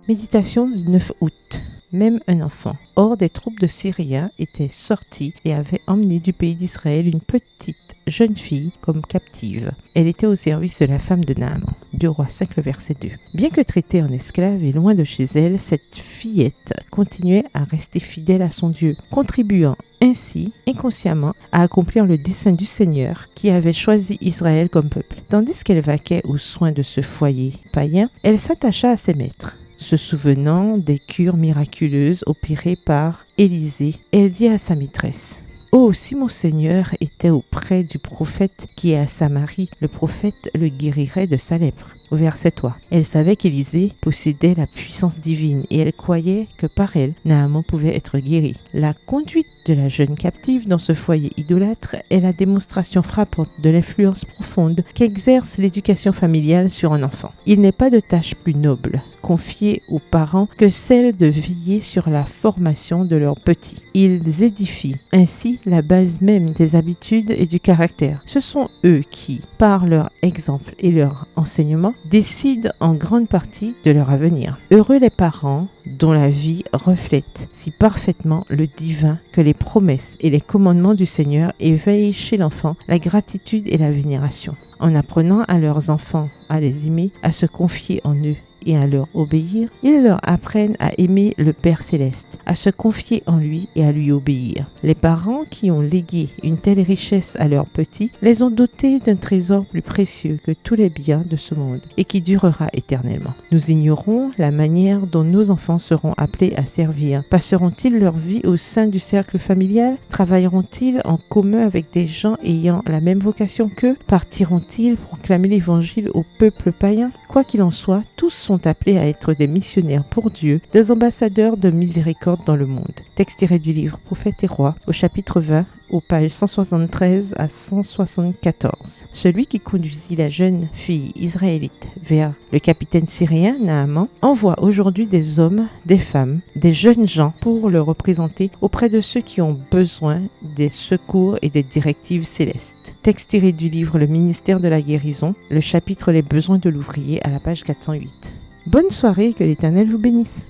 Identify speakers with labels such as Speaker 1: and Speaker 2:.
Speaker 1: Méditation du 9 août. Même un enfant, hors des troupes de Syriens, était sorti et avait emmené du pays d'Israël une petite jeune fille comme captive. Elle était au service de la femme de Naaman. 2 Rois 5, le verset 2. Bien que traitée en esclave et loin de chez elle, cette fillette continuait à rester fidèle à son Dieu, contribuant ainsi, inconsciemment, à accomplir le dessein du Seigneur qui avait choisi Israël comme peuple. Tandis qu'elle vaquait aux soins de ce foyer païen, elle s'attacha à ses maîtres. Se souvenant des cures miraculeuses opérées par Élisée, elle dit à sa maîtresse: « Oh, si mon Seigneur était auprès du prophète qui est à Samarie, le prophète le guérirait de sa lèpre. » Au verset 3. Elle savait qu'Élisée possédait la puissance divine et elle croyait que par elle, Naaman pouvait être guéri. La conduite de la jeune captive dans ce foyer idolâtre est la démonstration frappante de l'influence profonde qu'exerce l'éducation familiale sur un enfant. Il n'est pas de tâche plus noble confiée aux parents que celle de veiller sur la formation de leurs petits. Ils édifient ainsi la base même des habitudes et du caractère. Ce sont eux qui, par leur exemple et leur enseignement, décident en grande partie de leur avenir. Heureux les parents dont la vie reflète si parfaitement le divin que les promesses et les commandements du Seigneur éveillent chez l'enfant la gratitude et la vénération. En apprenant à leurs enfants à les aimer, à se confier en eux et à leur obéir, ils leur apprennent à aimer le Père Céleste, à se confier en lui et à lui obéir. Les parents qui ont légué une telle richesse à leurs petits les ont dotés d'un trésor plus précieux que tous les biens de ce monde et qui durera éternellement. Nous ignorons la manière dont nos enfants seront appelés à servir. Passeront-ils leur vie au sein du cercle familial? Travailleront-ils en commun avec des gens ayant la même vocation qu'eux? Partiront-ils proclamer l'évangile au peuple païen? Quoi qu'il en soit, tous sont appelés à être des missionnaires pour Dieu, des ambassadeurs de miséricorde dans le monde. Texte tiré du livre Prophètes et Rois, au chapitre 20, aux pages 173 à 174. Celui qui conduisit la jeune fille israélite vers le capitaine syrien Naaman envoie aujourd'hui des hommes, des femmes, des jeunes gens pour le représenter auprès de ceux qui ont besoin des secours et des directives célestes. Texte tiré du livre Le ministère de la guérison, le chapitre Les besoins de l'ouvrier à la page 408. Bonne soirée et que l'Éternel vous bénisse.